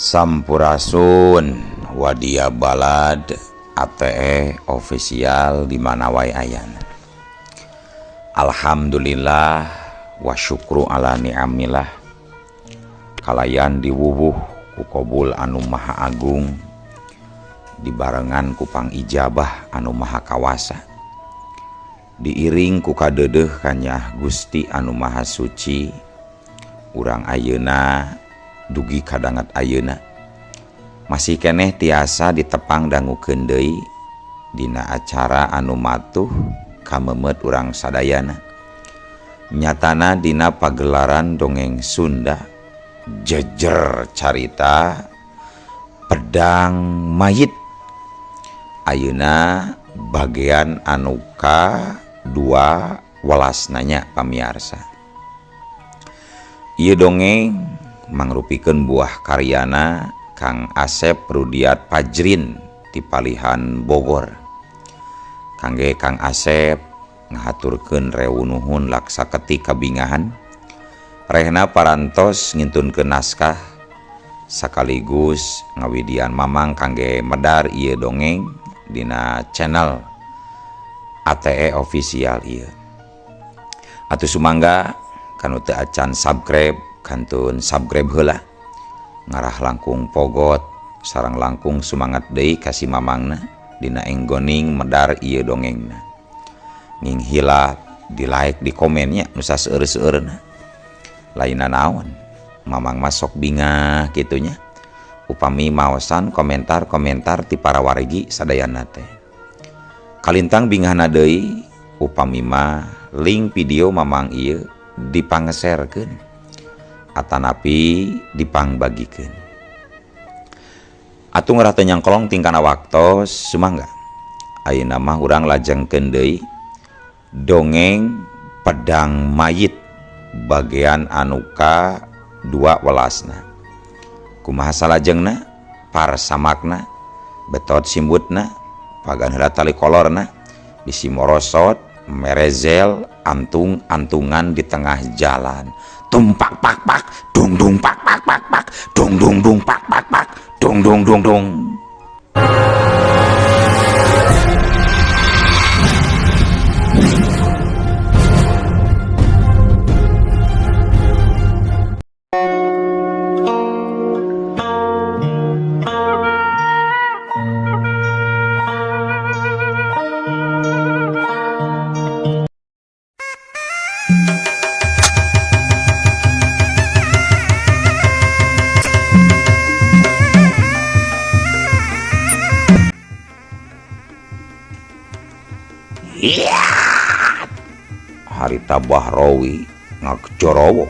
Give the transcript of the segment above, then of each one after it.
Sampurasun Wadia Balad ATE official di mana wae ayana. Alhamdulillah wa syukru ala ni'amillah. Kalayan diwuwuh ku Qobul anu maha agung, dibarengan ku pangijabah anu maha kawasa, diiring ku kadeudeuh kanyah Gusti anu maha suci. Urang ayeuna dugi kadangat ayeuna masih keneh tiasa ditepang dangukeun deui dina acara anu matuh kamemet urang sadayana. Nyatana dina pagelaran dongeng Sunda jejer carita pedang mayit. Ayeuna bagian anu ka-2 welasnanya pamiarsa. Ieu dongeng mangrupikeun buah karyana Kang Asep Rudiat Pajrin di Palihan Bogor. Kangge Kang Asep ngahaturkeun rewu nuhun laksa keti kabingahan, rehna parantos ngintunkeun naskah sakaligus ngawidian mamang kangge medar ieu dongeng dina channel ATE official ieu. Atuh sumangga kanu teu acan subscribe kantun subscribe heula, ngarah langkung pogot sareng langkung semangat deui kasih mamangna dina enggoning medar ieu dongengna. Nging hilap di like di komennya nu saseueur-seueurna. Lainna naon, mamang masok bingah kitunya upami maosan komentar-komentar ti para wargi sadayana teh. Kalintang bingahna deui upami mah link video mamang ieu dipangserkeun atanapi dipangbagikeun. Atuh ngarah teu nyangkolong tingkana waktos sumangga ayeuna mah urang lajengkeun deui dongeng pedang mayit bagian anu ka-2 welasna. Kumaha salajengna, parsamakna, betot simbutna, pagan heula tali kolorna, bisi morosot, merezel, antung-antungan di tengah jalan. Tumpak pak pak, dung dung pak pak pak pak, dung dung dung pak pak pak, dung dung dung dung. Harita Bahrawi ngajorowo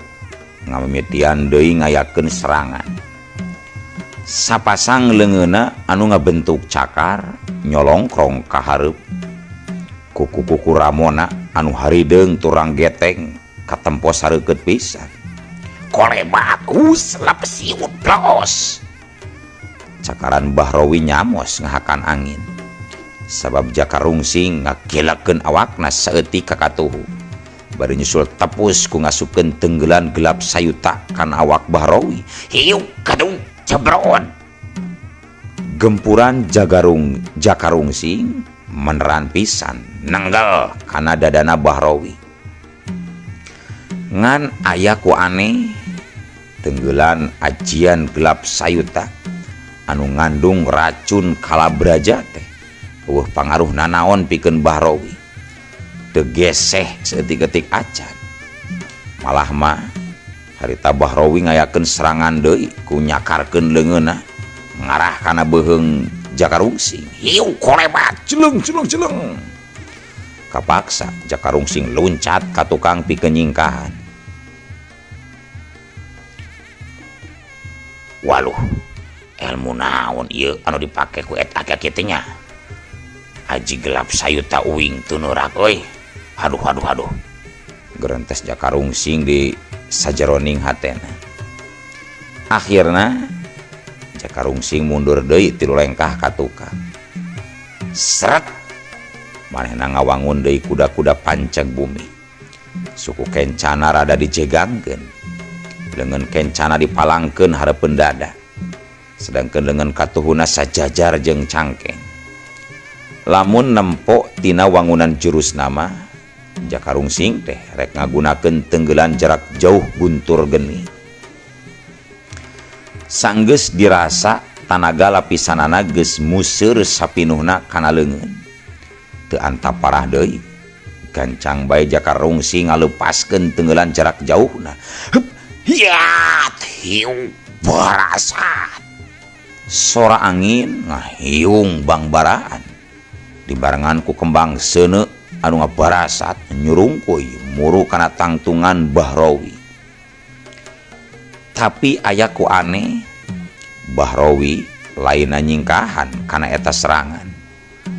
ngamimitian deui ngayakeun serangan. Sapasang leungeunna anu ngabentuk cakar nyolongkrong ka hareup. Kuku-kuku ramona anu harideung turang geteng katempo sareukeut pisan. Kole bagus lapesiut blos. Cakaran Bahrawi nyamos ngahakan angin. Sabab Jakarungsing ngakilakeun awakna saeutik kakatuhu. Bari nyusul tepus ku ngasupkeun tenggelan gelap sayuta kana awak Bahrawi. Hiu kadung jebron. Gempuran Jakarungsing meneran pisan nenggal kana dadana Bahrawi. Ngan aya ku aneh tenggelan ajian gelap sayuta anu ngandung racun kalabraja teh. Pangaruh nanaon pikeun Bahrawi teu geseh seetik-etik acan. Malah mah harita Bahrawi ngayakeun serangan deui ku nyakarkeun leungeunna ngarah kana beuheung Jakarungsing. Hiu kolebat celeng celeng celeng. Kapaksa Jakarungsing loncat ka tukang pikeun nyingkahan. Waluh, ilmu naon ieu anu dipake ku eta kitu nya? Aji gelap sayuta uing tunurak euy. Aduh. Gerentes Jakarungsing di sajeroning hatena. Akhirna Jakarungsing mundur deui 3 lengkah ka tukang. Seret. Manehna ngawangun deui kuda-kuda panceg bumi. Suku kencana rada dijegangkeun. Leungeun kencana dipalangkeun hareupeun dada. sedangkan dengan katuhuna sajajar jeung cangkeng. Lamun nempok tina wangunan jurus nama Jakarungsing teh rek ngagunakeun tenggelan jarak jauh guntur geni. Sanggeus dirasa tanaga lapisanana geus museur sapinuhna kana leungeun. Teu antap parah deui, gancang bae Jakarungsing ngalepaskeun tenggelan jarak jauhna. Hiat hiu barasat. Sora angin ngahiung bangbaraan dibarengan ku kembang seuneu anu ngabarasat nyurungkuy muru kana tangtungan Bahrawi. Tapi aya ku aneh, Bahrawi lainna nyingkahan kana eta serangan.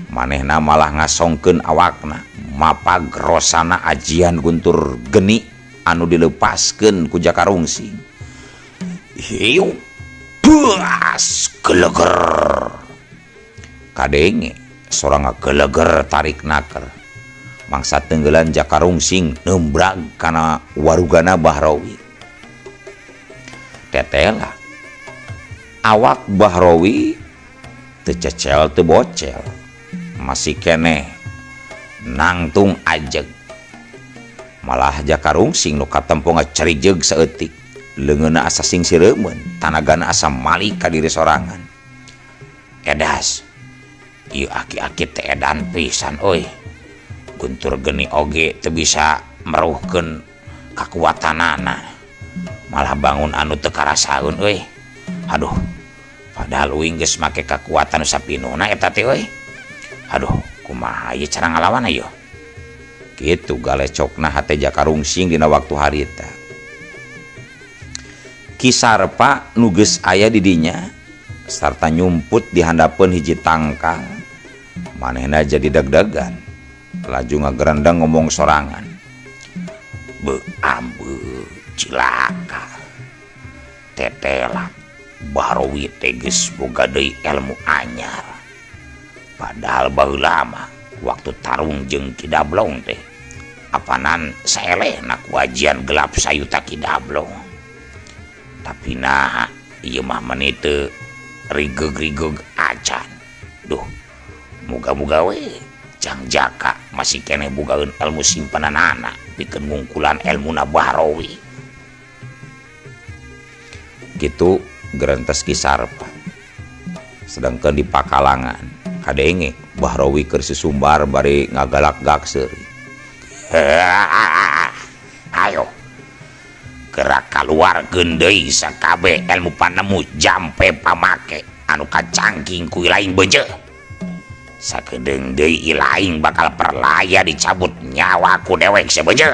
Manehna malah ngasongkeun awakna mapag rosana ajian guntur geni anu dilepaskeun ku Jakarungsing. Hiu buas geleger. Kadenge sorang geleger tarik naker. Mangsa tenggelan Jakarungsing nembrag kana warugana Bahrawi. Tetela awak Bahrawi teu cecel teu bocel, masih keneh nangtung ajeg. Malah Jakarungsing nu katempo ngacarijeg saeutik, leungeunna asa sing sireumeun, tanagana asa malik ka diri sorangan. Edas, ieu aki-aki teh edan pisan euy. Guntur geni oge teu bisa meruhkeun kakuatanana, malah bangun anu teu karasaeun euy. Aduh, padahal uing geus make kakuatan sapinuhna eta teh euy. Aduh, kumaha ieu cara ngalawan aya? Kitu galecokna hate Jakarungsing dina waktu harita. Kisarpa nu geus aya di dinya sarta nyumput di handapeun hiji tangkal. Manehna jadi deg-degan. Laju ngagerendeng ngomong sorangan. Ambe cilaka. Tetela Bahrawi teh geus boga deui elmu anyar. Padahal baheula mah waktu tarung jeung Kidablong teh apanan saelehna ku ajian gelap sayuta Kidablong. Tapi nah ieu mah meni teu rigeg-rigeg acan. Duh, muga-muga we Jang Jaka masih keneh bogaeun ilmu simpananana pikeun ngungkulan elmuna Bahrawi. Gitu gerentes Kisarpa. Sedangkan di Pakalangan kadenge Bahrawi keur sesumbar bari ngagalak-galak seuri. Ayo gerak kaluarkeun deui sakabeh ilmu panemu jampe pamake anu kacangking ku lain beunjeu. Sakedeung deui ilaing bakal perlaya dicabut nyawa ku dewek sabeujeu.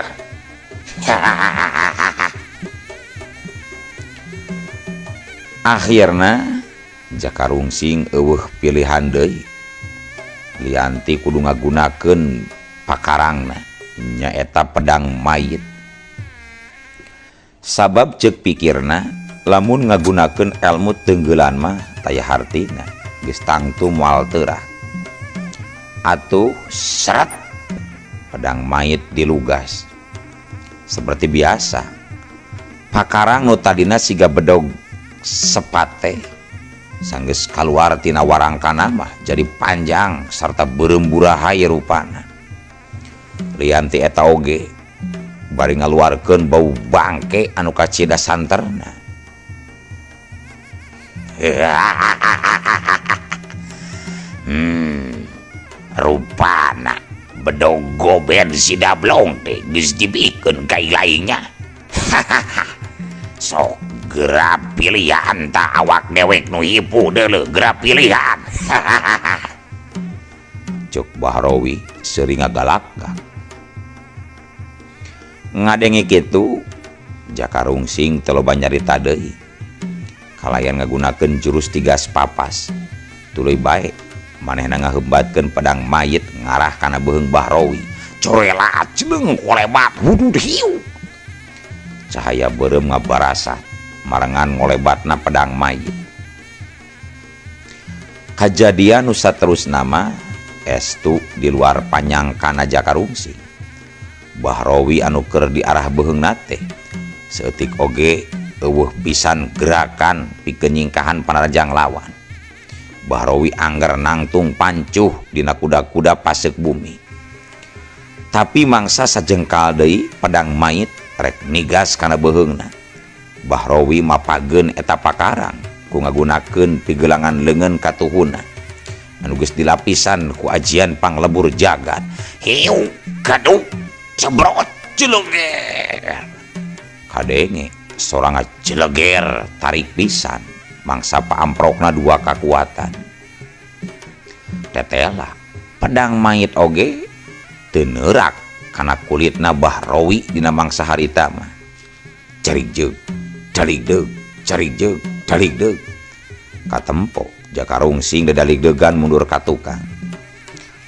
Akhirna Jakarungsing eueuh pilihan deui. Lianti kudu ngagunakeun pakarangna nyaeta pedang mayit. Sabab ceuk pikirna lamun ngagunakeun elmu tenggelan mah taya hartina geus tangtu moal teurah. Atuh seret pedang mayit dilugas. Seperti biasa pakarang nu tadina siga bedog sepate sanggeus kaluar tina warangkana mah jadi panjang sarta beremburaha rupana. Lianti eta oge bari ngaluarkeun bau bangke anu kacida santerna. Rupana bedog goben si Dablong teh geus dibikeun ka ilainya. Sok geura pilihan ta awak dewek nu hipu deuleu geura pilihan. Cuk Bahrawi seuring ngagalak-galak. Ngadenge kitu Jakarungsing teu loba nyarita deui. Kalayan ngagunakeun jurus tigas papas. Tuluy bae manehna ngaheumbatkeun pedang mayit ngarah kana beuheung Bahrawi. Corela ceuleng ngolebat hudud hiu. Cahaya beureum ngabarasa marengan ngolebatna pedang mayit. Kajadian nu saterusna mah estu di luar panyangkana Jakarungsing. Bahrawi anu keur di arah beuheungna teh saeutik oge eueuh pisan gerakan pikeun nyingkahan panarajang lawan. Bahrowi angger nangtung pancuh dina kuda-kuda pasek bumi. Tapi mangsa sajengkal deui pedang mait rek nigas kana beheungna. Bahrowi mapageun eta pakarang ku ngagunakeun pigelangan leungeun katuhuna anu geus dilapisan ku ajian panglebur jagat. Hiu gaduk cebrot jeleger. Kadenge soranga jeleger tarik pisan mangsa paamprokna dua kakuatan. Tetela pedang mait oge teu neurak kana kulitna Bahrowi dina mangsa harita mah. Carig jeug, carig deug, carig jeug, carig deug. Katempo Jakarungsing dadalig-degan mundur ka tukang.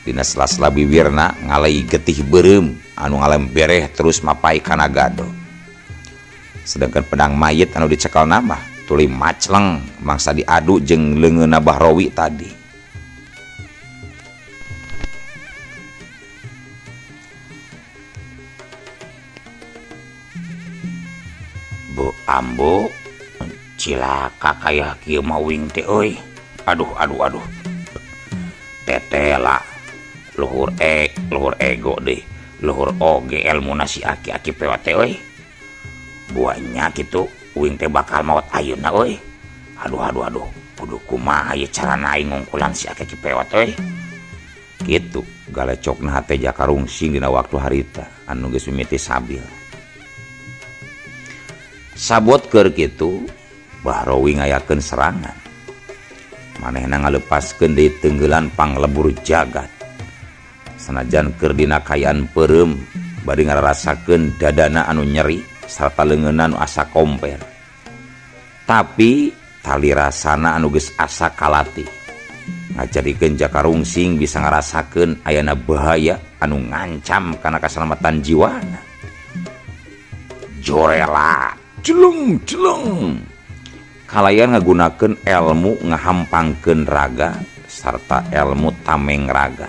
Dina sela-sela bibirna ngalai getih beureum anu ngalem bereh terus mapai kana gado. Sedangkan pedang mayit anu dicekel mah tuluy macleng mangsa diadu jeung leungeunna Bahrowi tadi. Bu ambo cilaka kaya kieu mawing teh euy. Aduh. Tetela luhur ego deh. Luhur oge elmuna si aki-aki pewat teh euy. Buahnya gitu uing teh bakal maot ayeuna euy. Aduh. Kudu kumaha ieu carana aing ngungkulan si aki-aki pewat euy. Kitu galecokna hate Jakarungsing dina waktu harita anu geus mimiti sabil. Sabot keur kitu Bahrowi ngayakeun serangan. Manehna ngalepaskeun deui tenggelan panglebur jagat. Sanajan keur dina kayaan peureum bari ngarasakeun dadana anu nyeri sarta leungeunna anu asa komper. Tapi tali rasana anu geus asa kalati ngajadikeun Jakarungsing bisa ngarasakeun ayana bahaya anu ngancam kana kasalamatan jiwana. Jorela jeleng kalayan ngagunakeun ilmu ngahampangkeun raga sarta ilmu tameng raga.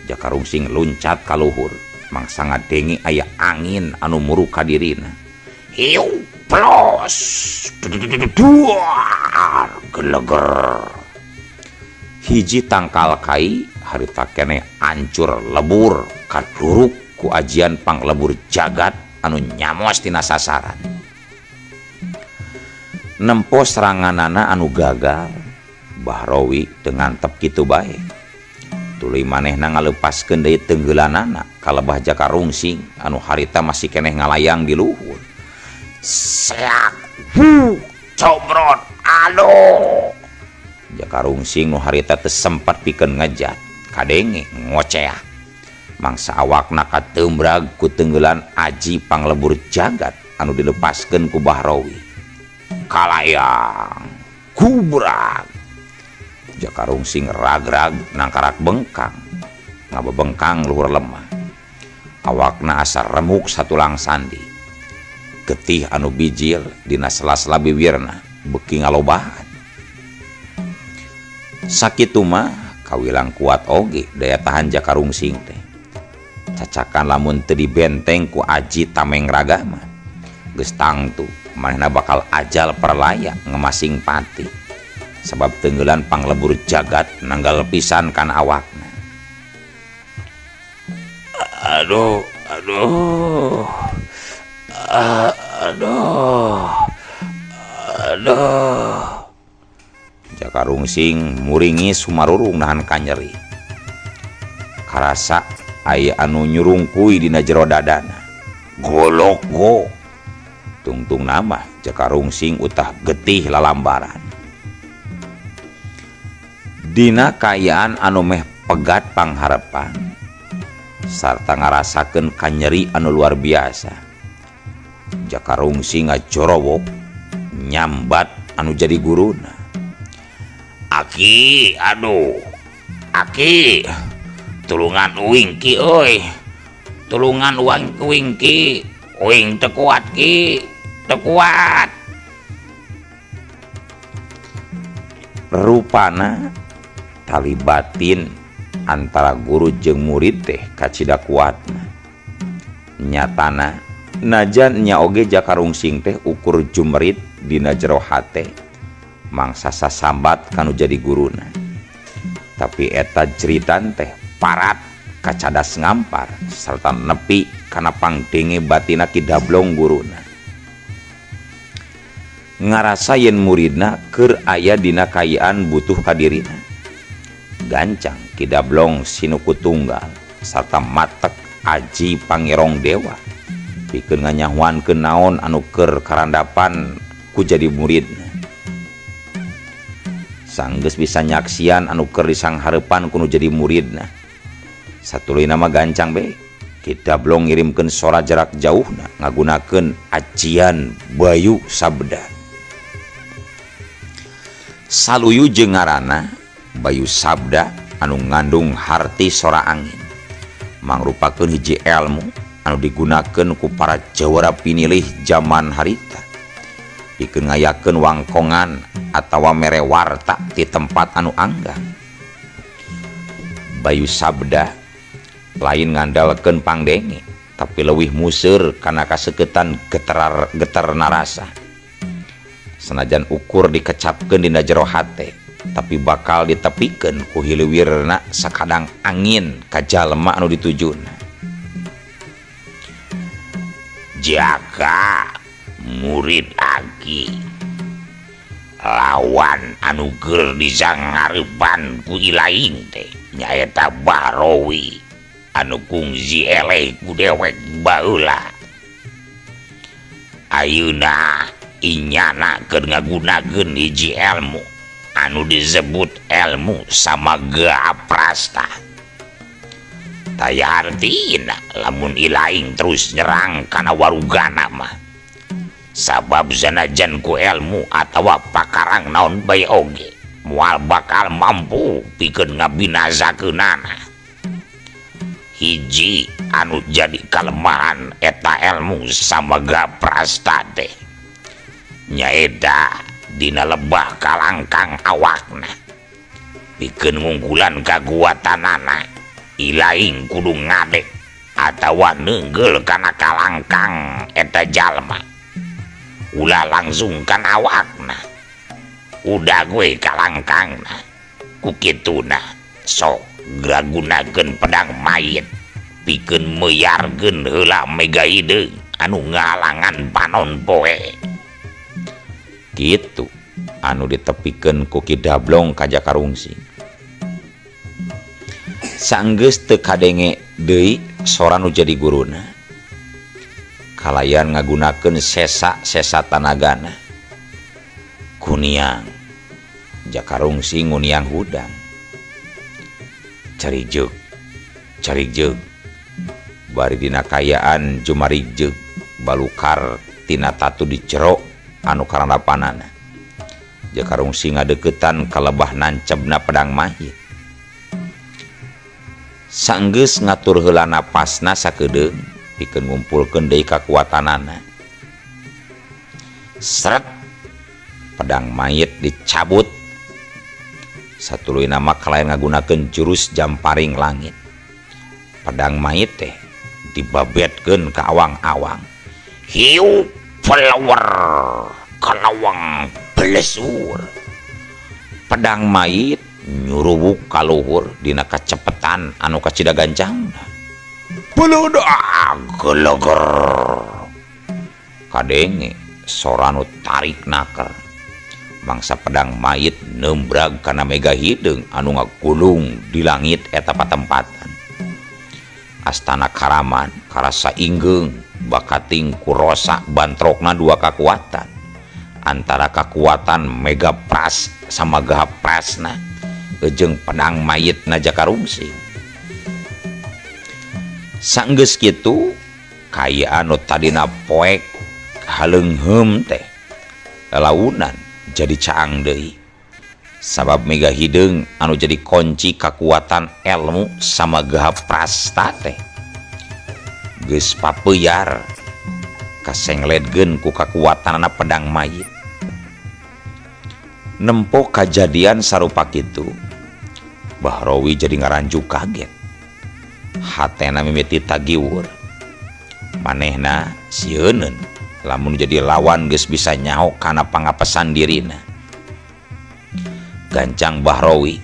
Jakarungsing luncat ka luhur mangsa ngadengi aya angin anu muruk ka dirina. Hiu plos duar geleger. Hiji tangkal kai harita keneh hancur lebur kaduruk ku ajian panglebur jagat anu nyamos tina sasaran. Nempo seranganana anu gagal, Bahrowi dengan tep kitu bae. Tuluy manehna ngalepaskeun deui tenggelanana ka lebah Jakarungsing anu harita masih keneh ngalayang di luhur. Seak, cobrot, aduh. Jakarungsing nu harita teu sempat pikeun ngejat, kadenge ngoceah. Mangsa awakna kateumbrag ku tenggelan aji panglebur jagat anu dilepaskeun ku Bahrowi. Kalayang kubrag. Jakarungsing ragrag nangkarak bengkang ngabebengkang luhur lemah. Awakna asa remuk satulang sandi. Getih anu bijil dina sela-sela bibirna beuki ngalobahan. Sakitu mah kawilang kuat oge daya tahan Jakarungsing teh. Cacakan lamun teu dibenteng ku aji tameng raga mah geus tangtu manehna bakal ajal perlaya ngemasing pati sabab tenggelan panglebur jagat nanggal pisan kana awakna. Aduh. Jakarungsing muringi sumarurung nahan kanyeri. Karasa aya anu nyurungkuy dina jero dadana. Golok go. Tungtung nama Jakarungsing utah getih lalambaran. Dina kayaan anu meh pegat pangharepan sarta ngarasakeun kanyeri anu luar biasa. Jakarungsing ngajorowok nyambat anu jadi guruna. Aki, aduh. Aki, tulungan uing ki euy. Tulungan uing ki. Uing teu kuat ki, teu kuat. Rupana tali batin antara guru jeung murid teh kacida kuatna. Nyatana najan nya oge Jakarungsing teh ukur jumrit dina jero hate mangsa sasambat kanu jadi guruna, tapi eta jeritan teh parat kacadas ngampar serta nepi kana pangdenge batina Ki Dablong guruna. Ngarasa yen muridna keur aya dina kayaan butuh kadirina, gancang Ki Dablong sinuku tunggal sarta matek aji Pangerong Dewa pikeun nganyahoankeun naon anu keur karandapan ku jadi muridna. Sanggeus bisa nyaksian anu keur disanghareupan kudu jadi muridna, satuluyna mah gancang be Ki Dablong ngirimkeun sora jarak jauhna ngagunakeun ajian Bayu Sabda. Saluyu jeung ngaranna Bayu Sabda anu ngandung harti sora angin, mangrupakeun hiji elmu anu digunakeun ku para jawara pinilih zaman harita pikeun ngayakeun wangkongan atawa mere warta di tempat anu anggang. Bayu Sabda lain ngandalkeun pangdenge, tapi leuwih museur kana kaseuketan geter narasa. Senajan ukur dikecapkeun dina jero hate, tapi bakal ditepikeun ku hileuwirna sakadang angin ka jalma anu ditujuna. Jaka murid Aki lawan anu keur disanghareupan ku ilaing teh nyaeta Barowi anu kungsi eleh ku dewek baheula. Ayeuna inyana keur ngagunakeun hiji elmu anu disebut elmu Samaga Prasta. Taya artina lamun ilaing terus nyerang kana warugana mah, sabab sanajan ku elmu atawa pakarang naon bae oge moal bakal mampu pikeun ngabinasakeunana. Hiji anu jadi kalemahan eta elmu Samaga Prasta teh nyaeta dina lebah kalangkang awakna. Pikeun ngungkulan kakuatanana ilaing kudu ngadek atawa neunggel kana kalangkang eta jalma, ulah langsung kan awakna, udah gue kalangkangna. Ku kituna sok gragunakeun pedang mayit pikeun meyarkeun heula mega hideung anu ngalangan panon poe. Kitu anu ditepikeun ku Ki Dablong ka Jakarungsing. Sanggeus teu kadenge deui sora nu jadi guruna, kalayan ngagunakeun sesa tanagana. Kuniang Jakarungsing nguniang hudang, carijeug bari dina kayaan jumarijeug balukar tina tatu di jero anu karandapanana. Jakarungsing ngadeukeutan ka lebah nancebna pedang mayit. Sanggeus ngatur heula napasna sakedeung pikeun ngumpulkeun deui kakuatanana. Sret, pedang mayit dicabut. Satuluyna mah kalayan ngagunakeun jurus jamparing langit. Pedang mayit teh dibabetkeun ka awang-awang. Hiu flower kalawang blesur. Pedang mayit nyuruwuk ka luhur dina kacepetan anu kacida gancangna. Peludak geleger. Kadenge sora anu tarik naker. Mangsa pedang mayit nembrag kana mega hideung anu ngagulung di langit eta patempatan. Astana Karaman karasa inggeung bakating kurosa bantrokna dua kakuatan antara kakuatan Mega Pras sama Gaha Prasna jeung pedang mayitna Jakarungsing. Sanggeus kitu kaya anu tadina poek haleungheum teh launan jadi caang deui sabab mega hideung anu jadi kunci kakuatan elmu sama Gaha Prasta teh geus papeuyar kasengledkeun ku kakuatanna pedang mayit. Nempo kajadian sarupa kitu Bahrowi jadi ngaranjuk kaget, hatena mimiti tagiwur. manehna sieun lamun jadi lawan geus bisa nyaho kana pangapesan dirina. Gancang Bahrawi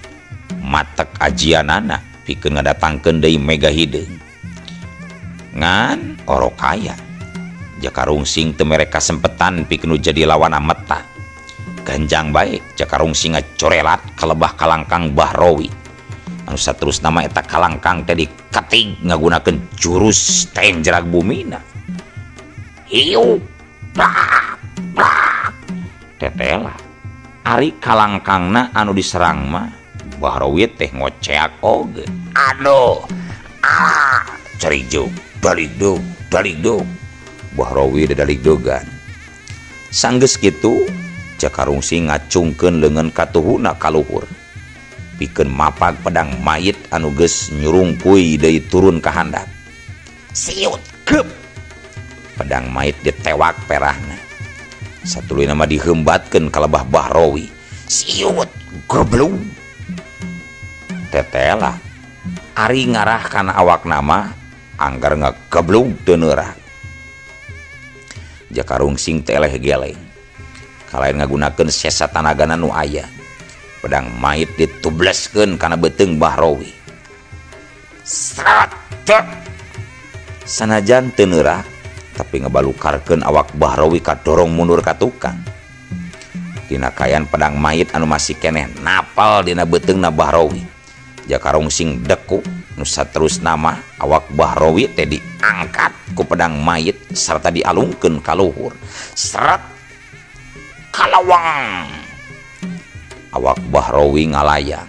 matek ajianana pikeun ngadatangkeun deui mega hideung ngan orokaya Jakarungsing teu mere kasempetan pikeun jadi lawan meta. Ganjang bae Jakarungsing ngacorelat kalebah kalangkang Bahrawi anu saterus nama eta kalangkang teh dikating ngagunakeun jurus tenjerak bumina. Hiu plak plak tetela ari kalangkangna anu diserang mah Bahrawi teh ngoceak oge. Aduh carijog daligdog Bahrawi daligdogan. Sanggeus kitu Jakarungsing ngacungkeun leungeun katuhuna ka luhur pikeun mapag pedang mayit anu geus nyurungkuy deui turun ka handap. Siut keup pedang mayit ditewak perahna. Satuluy nama diheumbatkeun ka lebah Bahrawi. Siut goblok tetela ari ngarah kana awak nama anggar ngageblug teu neurah. Jakarungsing teh eleh geleng kalain ngagunakeun sesa tanagana nu aya. Pedang mayit ditubleskeun kana beuteung Bahrawi. Srat sanajan teu neurah tapi ngabalukarkeun awak Bahrawi kadorong mundur ka tukang. Dina kayan pedang mayit anu masih keneh napal dina beuteungna Bahrawi. Jakarungsing deku nu saterus nama awak Bahrawi teh diangkat ku pedang mayit sarta dialungkeun ka luhur. Seret kalawang awak Bahrawi ngalayang.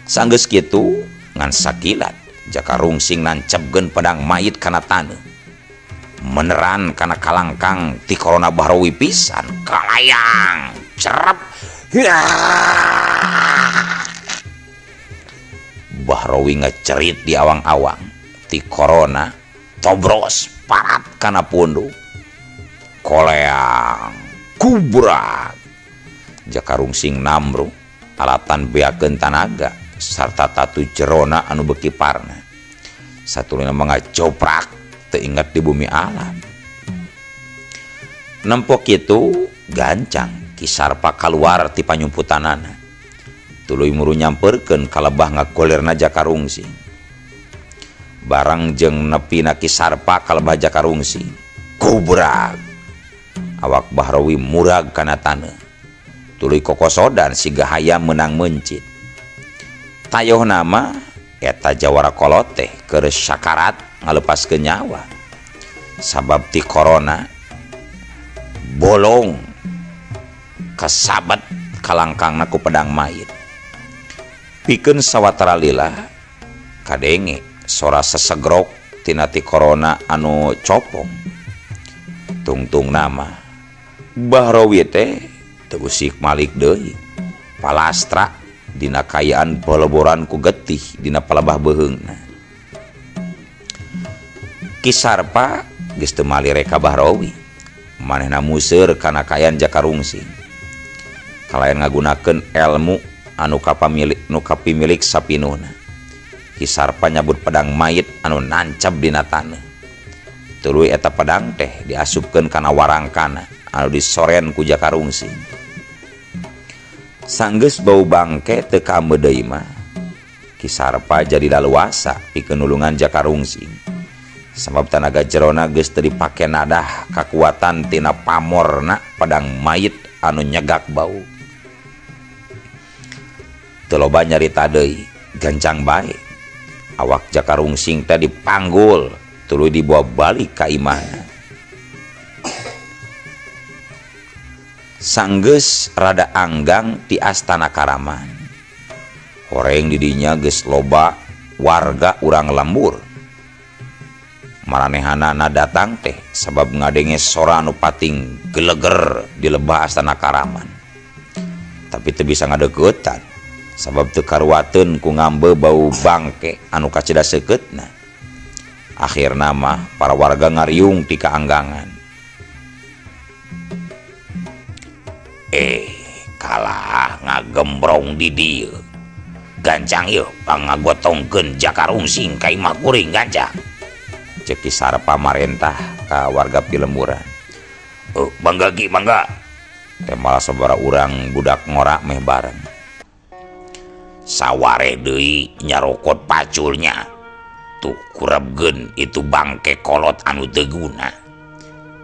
Sanggeus kitu ngan sakilat Jakarungsing nancepkeun pedang mayit kana taneuh. Meneran kana kalangkang ti korona Bahrawi pisan kalayang cerep. Bahrawi ngecerit di awang-awang ti korona tobros parat kana punduk koleang kubrak. Jakarungsing namru alatan beakeun tanaga sarta tatu jerona anu beuki parna. Satuluna mangacoprak teu inget di bumi alam. Nempok kitu gancang Kisarpa kaluar ti panyumputanana. Tuluy muru nyamperkeun ka lebah ngagolirna Jakarungsing. Barang jeung nepina Kisarpa ka lebah Jakarungsing. Kubrak. Awak Bahrawi murag kana taneuh. Tuluy kokosodan siga hayam meunang mencit. Tayoh nama eta jawara kolot teh keur syakarat ngalepaskeun nyawa. Sabab ti korona bolong kasabet kalangkangna ku pedang mayit. Pikeun sawatara lila kadenge sora sesegrok tina ti korona anu copong. Tungtung nama Bahrawi teh teu usik malik deui. Palastra dina kayaan boleboran ku getih dina palebah beuheungna. Kisarpa geus teu malih reka Bahrawi. Manehna museur kana kayaan Jakarungsing. Kalayan ngagunakeun elmu anu kapamilik sapinuhna. Kisarpa nyabut pedang mayit anu nancap dina taneuh. Tuluy eta pedang teh diasupkeun kana warangkana anu disoren ku Jakarungsing. Sanggeus bau bangke teu kaambeu deui mah Kisarpa jadi daluasa pikeun nulungan Jakarungsing. Sabab tanaga jerona geus teu dipake nadah kakuatan tina pamorna pedang mayit anu nyegak bau. Teu loba nyarita deui gancang bae awak Jakarungsing teh dipanggul tuluy dibawa balik ka imahna. Sanggeus rada anggang ti astana Karaman. Horeng di dinya geus loba warga urang lembur. Maranehanana datang teh sabab ngadenge sora anu pating geleger di lebah astana Karaman. Tapi teu bisa ngadeukeuttan sabab teu karuateun ku ngambeu bau bangke anu kaceda seukeutna. Akhirna mah para warga ngariung ti kaanggangan. Kalah ngagembrong di dieu. Gancang ieu pangagotongkeun Jakarungsing ka imah kuring gancang. cek Ki Sarpa marentah ka warga Pilemburan. Bangga Ki, bangga. Teh malah sabara urang budak ngorak meh bareng. Saware deui nyarokot paculnya. Tuh kurebgeun itu bangke kolot anu teu guna.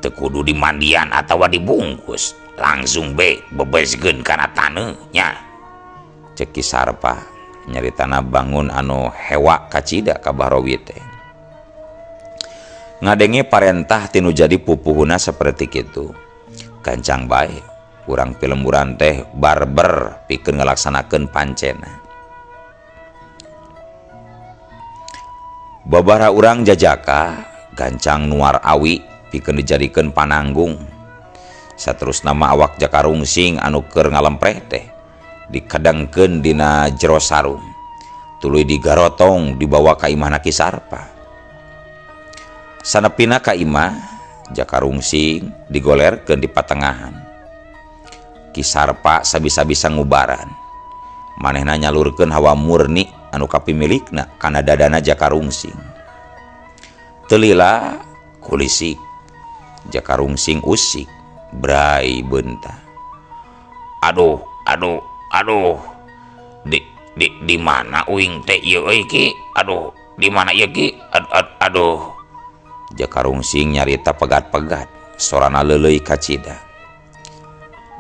Teu kudu dimandian atawa dibungkus, langsung bebeskeun kana taneuh nya. Cek Ki Sarpa nyaritana bangun anu hewa kacida ka Bahrowi teh. Ngadenge parentah tinu jadi pupuhuna seperti kitu. Gancang bae urang Pilemburan teh barber pikeun ngalaksanakeun pancena. Babaraha urang jajaka gancang nuar awi pikeun dijadikeun pananggung. Saterusna mah awak Jakarungsing anu keur ngalempreh teh dikadangkeun dina jero sarung, tuluy digarotong dibawa ka imahna Ki Sarpa. Sanepina ka imah, Jakarungsing digolerkeun di patengahan. Ki Sarpa sabisa-bisa ngubaran, manehna nyalurkeun hawa murni anu kapimilikna kana dadana Jakarungsing. Teu lila kulisik, Jakarungsing usik, brai beunta. Aduh, di mana uing teh ieu euy Ki? Aduh, di mana ieu Ki? Aduh. Jakarungsing nyarita pegat-pegat, sorana leuleuy kacida.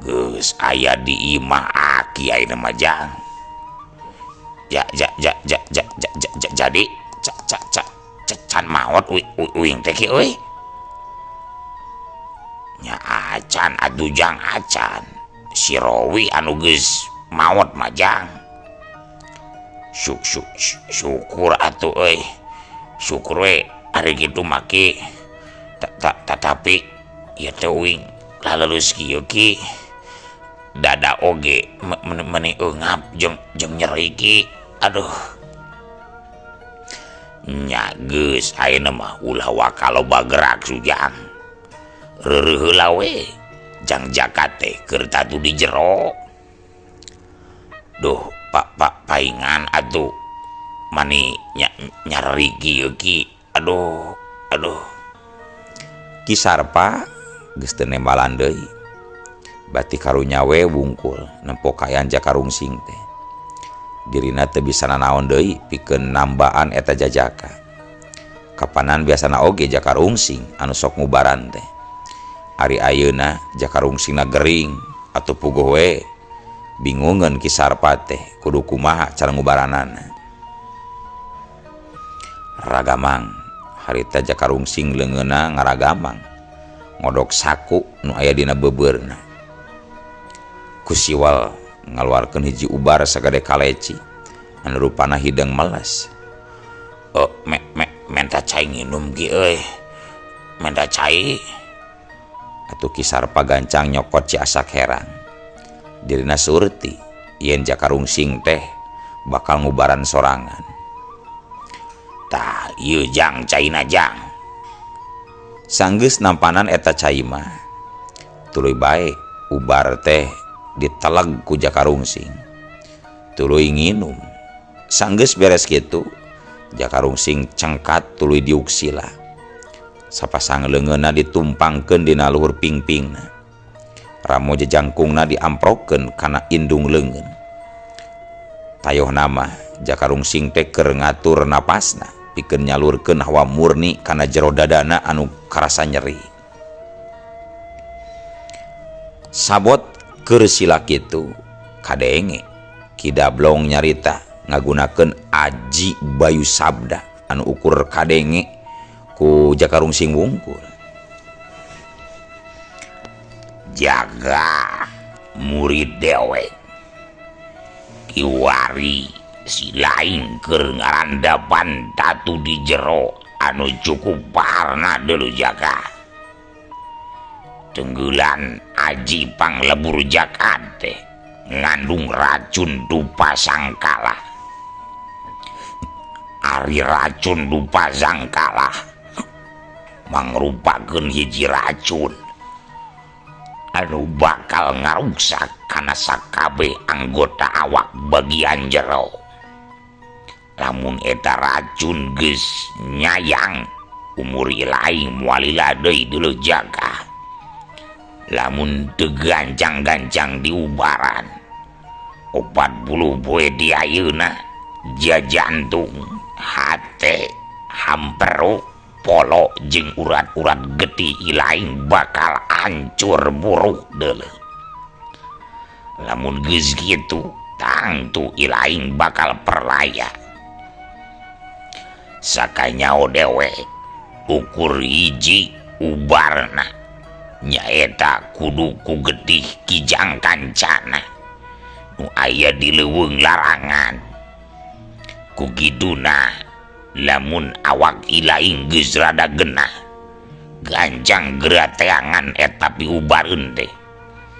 Geus aya di imah aki ayeuna mah Jang. Jadi can maot uing teh Ki euy. Nya acan atuh Jang acan. Si Rowi anu geus maot mah Jang. Syukur atuh euy. Syukur we ari kitu mah Ki. Tapi ieu teh uing laleulus kieu Ki. Dada oge meni eungap jeung nyeri Ki. Aduh. Nya geus ayeuna mah ulah wakaloba gerak Sujang. Reureuh heula we. Jang Jaka teh keur tatu di jero. Duh, Pak paingan atuh mani nyari kieu Ki. Aduh. Ki Sarpa geus teu nembalan deui. Bati karunya we wungkul nempo kaayaan Jakarungsing teh. Dirina teu bisa nanaon deui pikeun nambaan eta jajaka. Kapanan biasana oge Jakarungsing anu sok ngubaran teh. Ari ayeuna Jakarungsingna gering atuh puguh we. Bingungeun Ki Sarpa teh kudu kumaha cara ngubaranana. Ragamang harita Jakarungsing leungeunna ngaragamang ngodok saku nu aya dina beubeurna. Ku siwal ngaluarkeun hiji ubar sagede kaleci anu rupana hideng meles. Menta cai nginum Ki euy. Menta cai. Atuh Ki Sarpa gancang nyokot ciasak herang. Dirina surti yen Jakarungsing teh bakal ngubaran sorangan. Tah ieu Jang caina Jang. Sanggeus nampanan eta cai mah tuluy bae ubar teh diteleg ku Jakarungsing. Tuluy nginum. Sanggeus beres kitu Jakarungsing cengkat tuluy diuksila. Sapasang leungeunna ditumpangkeun dina luhur pingpingna. Ramo jejangkungna diamprokeun kana indung leungeun. Tayohna mah Jakarungsing teh keur ngatur napasna pikeun nyalurkeun hawa murni kana jero dadana anu karasa nyeri. Sabot keur sila kitu kadenge Ki Dablong nyarita ngagunakeun aji bayu sabda anu ukur kadenge ku Jakarungsing wungkul. Jaga murid dewe Kiwari si lain keur ngarandapan tatu di jero anu cukup parna dulu Jaga. Tenggelan aji panglebur Jaka teh ngandung racun dupa sangkala. Ari racun dupa sangkala mangrupakeun hiji racun anu bakal ngaruksak kana sakabeh anggota awak bagian jero. Lamun eta racun geus nyayang umur lain mualila deui dulu jaga lamun teu gancang-gancang diubaran 40 poe di ayeuna jantung hate hamperu polo jeung urat-urat getih ilaing bakal hancur buruk deuleu lamun geus kitu tangtu ilaing bakal perlaya sakanya odewe ukur hiji ubarna nyaeta kudu ku getih kijang kancana nu aya di leuweung larangan ku kiduna lamun awak ilaing geus rada genah gancang gerateangan eta piubareun teh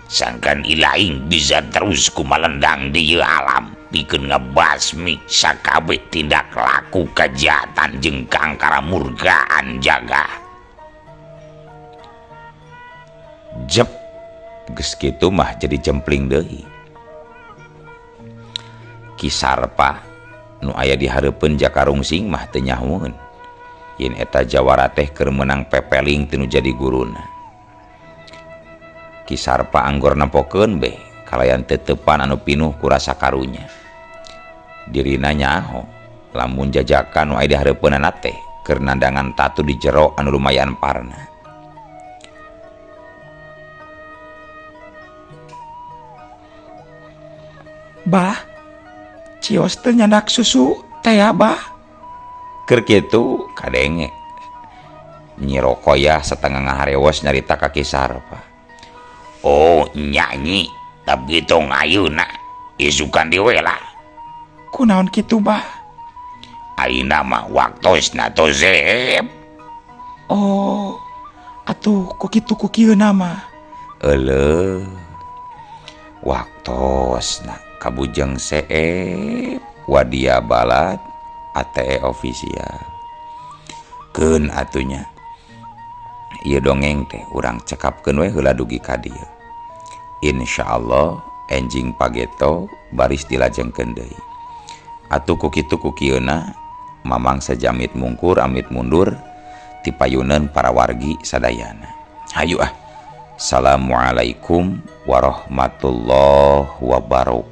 sangkan ilaing bisa terus kumalendang di alam pikeun ngabasmi sakabeh tindak laku kejahatan jeung kangkaramurgaan jaga. Jep geus kitu mah jadi jempling deui. Ki Sarpa nu aya di hareupeun Jakarungsing mah teu nyahoeun yen eta jawara teh keur meunang pepeling teu nu jadi guruna. Ki Sarpa anggor nempokeun beh kalayan tetepan anu pinuh ku rasa karunya. Dirina nyaho lamun jajakan nu aya di hareupeunana teh keur nandangan tatu di jero anu lumayan parna. Bah, cios teh nyandak susu teh bah. Keur kitu kadenge Nyi Rokoyah satengah ngaharewas nyarita ka Ki Sarpa. Oh nyanyi tapi tong ayeuna isukan diwela Kunaon kitu bah? ayeuna mah waktosna to Zep. Oh, atuh ku kitu ku kieu nama. Euleuh waktosna kabujeng Seep Wadia Balad ATE official. Keun atunya ieu dongeng teh urang cekapkeun we heula dugi ka dieu. Insyaallah enjing pageto baris dilajengkeun deui. Atuh ku kitu ku kieuna mamang sajamit mungkur amit mundur ti payuneun para wargi sadayana. Hayu ah. Assalamualaikum warahmatullahi wabarakatuh.